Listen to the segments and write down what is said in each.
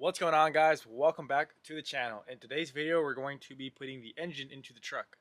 What's going on, guys? Welcome back to the channel. In today's video, we're going to be putting the engine into the truck.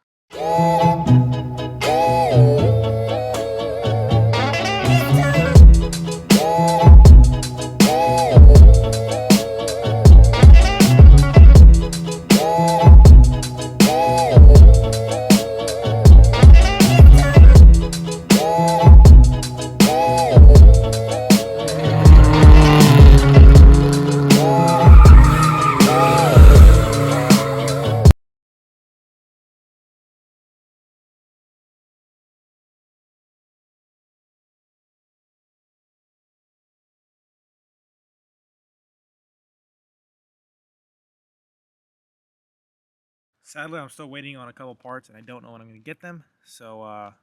Sadly, I'm still waiting on a couple parts and I don't know when I'm going to get them. So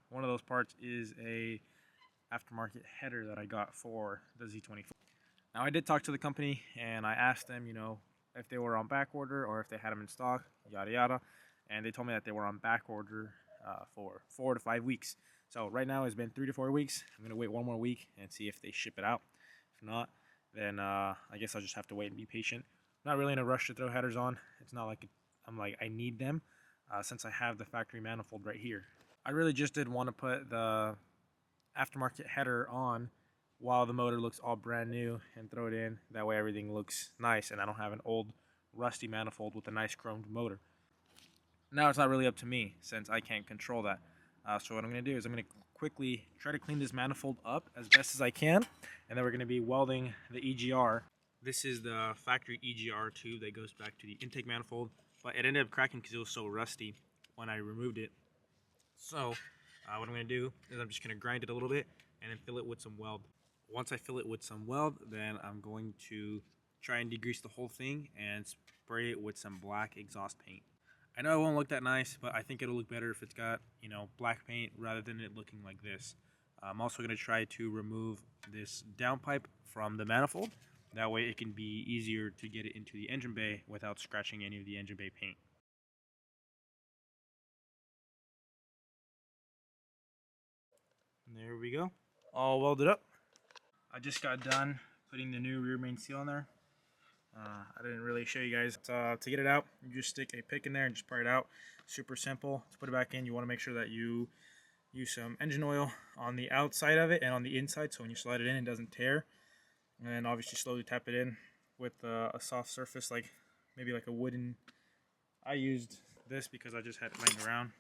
one of those parts is a aftermarket header that I got for the Z24. Now I did talk to the company and I asked them, if they were on back order or if they had them in stock, yada yada. And they told me that they were on back order for 4 to 5 weeks. So right now it's been 3 to 4 weeks. I'm going to wait one more week and see if they ship it out. If not, then I guess I'll just have to wait and be patient. I'm not really in a rush to throw headers on. It's not like I need them since I have the factory manifold right here. I really just did want to put the aftermarket header on while the motor looks all brand new and throw it in. That way everything looks nice and I don't have an old rusty manifold with a nice chromed motor. Now it's not really up to me since I can't control that. So what I'm going to do is I'm going to quickly try to clean this manifold up as best as I can, and then we're going to be welding the EGR. This is the factory EGR tube that goes back to the intake manifold, but it ended up cracking because it was so rusty when I removed it. So what I'm going to do is I'm just going to grind it a little bit and then fill it with some weld. Once I fill it with some weld, then I'm going to try and degrease the whole thing and spray it with some black exhaust paint. I know it won't look that nice, but I think it'll look better if it's got, black paint rather than it looking like this. I'm also going to try to remove this downpipe from the manifold. That way it can be easier to get it into the engine bay without scratching any of the engine bay paint. And there we go, all welded up. I just got done putting the new rear main seal on there. I didn't really show you guys. To get it out, you just stick a pick in there and just pry it out. Super simple. To put it back in, you want to make sure that you use some engine oil on the outside of it and on the inside, so when you slide it in, it doesn't tear. And then obviously slowly tap it in with a soft surface, like maybe like a wooden. I used this because I just had it laying around.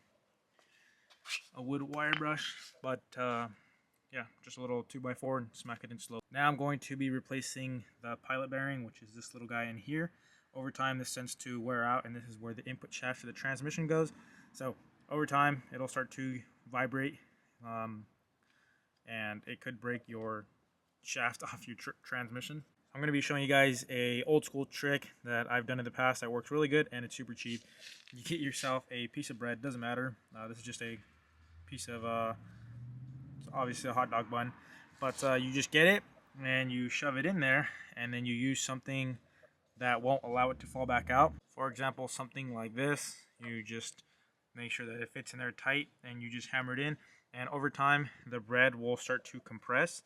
A wood wire brush, but yeah, just a little 2x4 and smack it in slow. Now I'm going to be replacing the pilot bearing, which is this little guy in here. Over time, this tends to wear out, and this is where the input shaft for the transmission goes. So over time, it'll start to vibrate, and it could break your shaft off your transmission. I'm going to be showing you guys a old school trick that I've done in the past that works really good, and it's super cheap. You get yourself a piece of bread, doesn't matter. This is just a piece of obviously a hot dog bun, but you just get it and you shove it in there, and then you use something that won't allow it to fall back out. For example, something like this. You just make sure that it fits in there tight and you just hammer it in, and over time the bread will start to compress,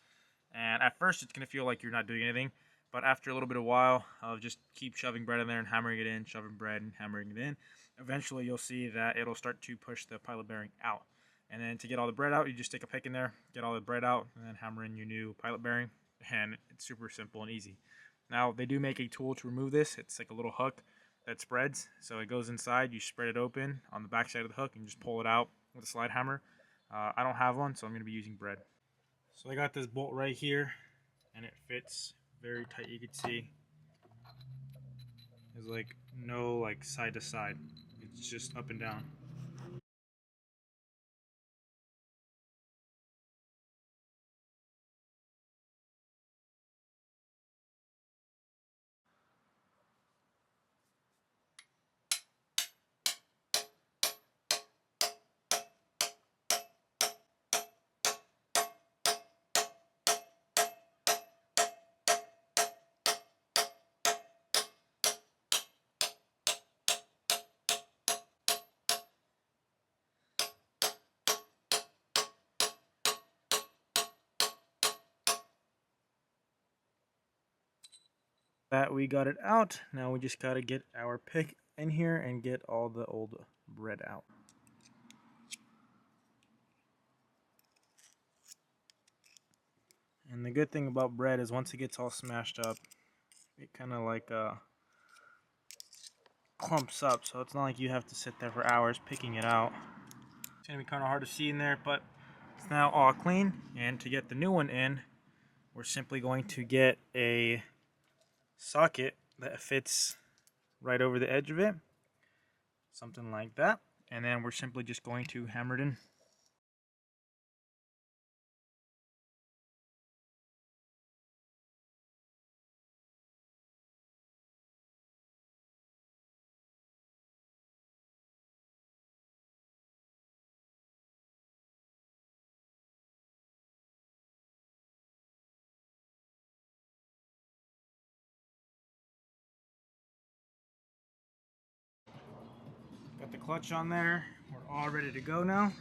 and at first it's going to feel like you're not doing anything, but after a little bit of while of just keep shoving bread in there and hammering it in, shoving bread and hammering it in, eventually you'll see that it'll start to push the pilot bearing out. And then to get all the bread out, you just stick a pick in there, get all the bread out, and then hammer in your new pilot bearing. And it's super simple and easy. Now, they do make a tool to remove this. It's like a little hook that spreads. So it goes inside, you spread it open on the back side of the hook, and just pull it out with a slide hammer. I don't have one, so I'm going to be using bread. So I got this bolt right here, and it fits very tight. You can see there's like no side to side. It's just up and down. That we got it out. Now we just gotta get our pick in here and get all the old bread out. And the good thing about bread is once it gets all smashed up, it kind of like clumps up, so it's not like you have to sit there for hours picking it out. It's gonna be kind of hard to see in there, but it's now all clean. And to get the new one in, we're simply going to get a socket that fits right over the edge of it, something like that, and then we're simply just going to hammer it in. Got the clutch on there, we're all ready to go now.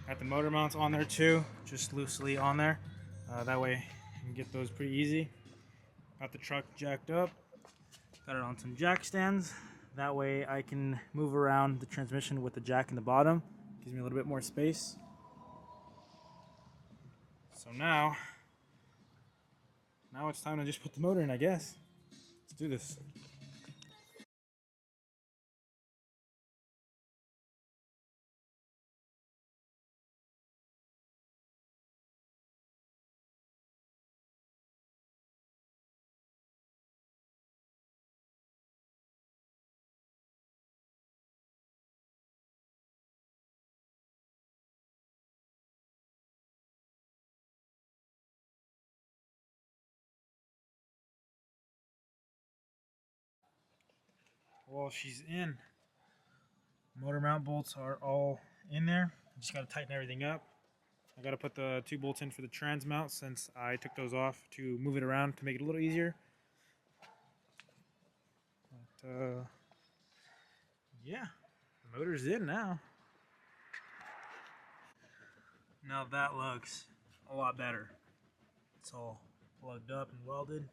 Got the motor mounts on there too, just loosely on there, that way you can get those pretty easy. Got the truck jacked up, got it on some jack stands, that way I can move around the transmission with the jack in the bottom, gives me a little bit more space. So now it's time to just put the motor in, I guess. Let's do this. Well, she's in. Motor mount bolts are all in there. Just got to tighten everything up. I got to put the 2 bolts in for the trans mount since I took those off to move it around to make it a little easier. But, yeah, the motor's in now. Now that looks a lot better. It's all plugged up and welded.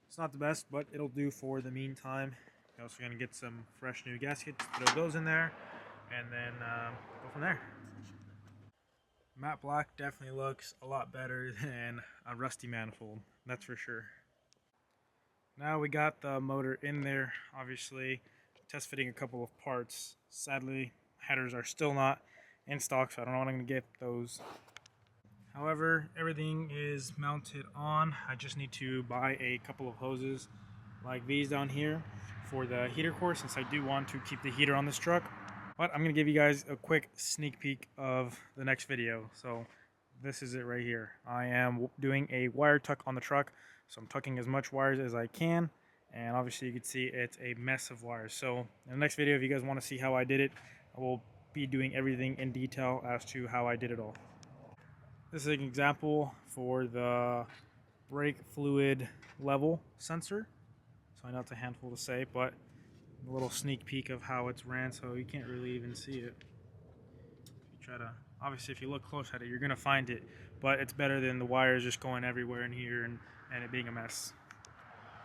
It's not the best, but it'll do for the meantime. We're also going to get some fresh new gaskets, throw those in there, and then go from there. Matte black definitely looks a lot better than a rusty manifold, that's for sure. Now we got the motor in there, obviously test fitting a couple of parts. Sadly, headers are still not in stock, so I don't know when I'm going to get those. However, everything is mounted on. I just need to buy a couple of hoses like these down here for the heater core, since I do want to keep the heater on this truck. But I'm going to give you guys a quick sneak peek of the next video. So this is it right here. I am doing a wire tuck on the truck, so I'm tucking as much wires as I can, and obviously you can see it's a mess of wires. So in the next video, if you guys want to see how I did it, I will be doing everything in detail as to how I did it all. This is an example for the brake fluid level sensor. So I know it's a handful to say, but a little sneak peek of how it's ran, so you can't really even see it. If you try to, obviously if you look close at it, you're gonna find it, but it's better than the wires just going everywhere in here and it being a mess.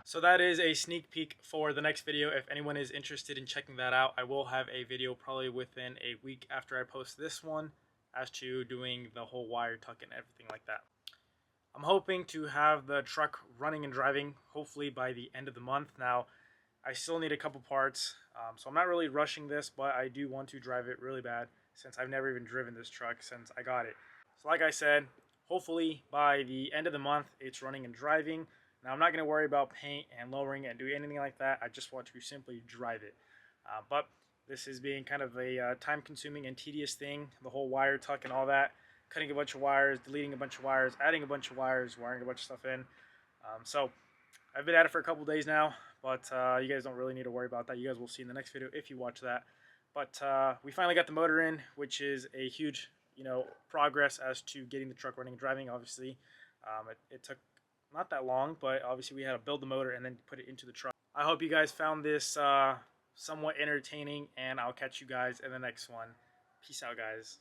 So that is a sneak peek for the next video. If anyone is interested in checking that out, I will have a video probably within a week after I post this one as to doing the whole wire tuck and everything like that. I'm hoping to have the truck running and driving hopefully by the end of the month. Now, I still need a couple parts, so I'm not really rushing this, but I do want to drive it really bad since I've never even driven this truck since I got it. So like I said, hopefully by the end of the month, it's running and driving. Now, I'm not going to worry about paint and lowering it and doing anything like that. I just want to simply drive it. But this is being kind of a time-consuming and tedious thing, the whole wire tuck and all that. Cutting a bunch of wires, deleting a bunch of wires, adding a bunch of wires, wiring a bunch of stuff in. So I've been at it for a couple days now, but you guys don't really need to worry about that. You guys will see in the next video if you watch that. But we finally got the motor in, which is a huge, progress as to getting the truck running and driving. Obviously, it took not that long, but obviously we had to build the motor and then put it into the truck. I hope you guys found this somewhat entertaining, and I'll catch you guys in the next one. Peace out, guys.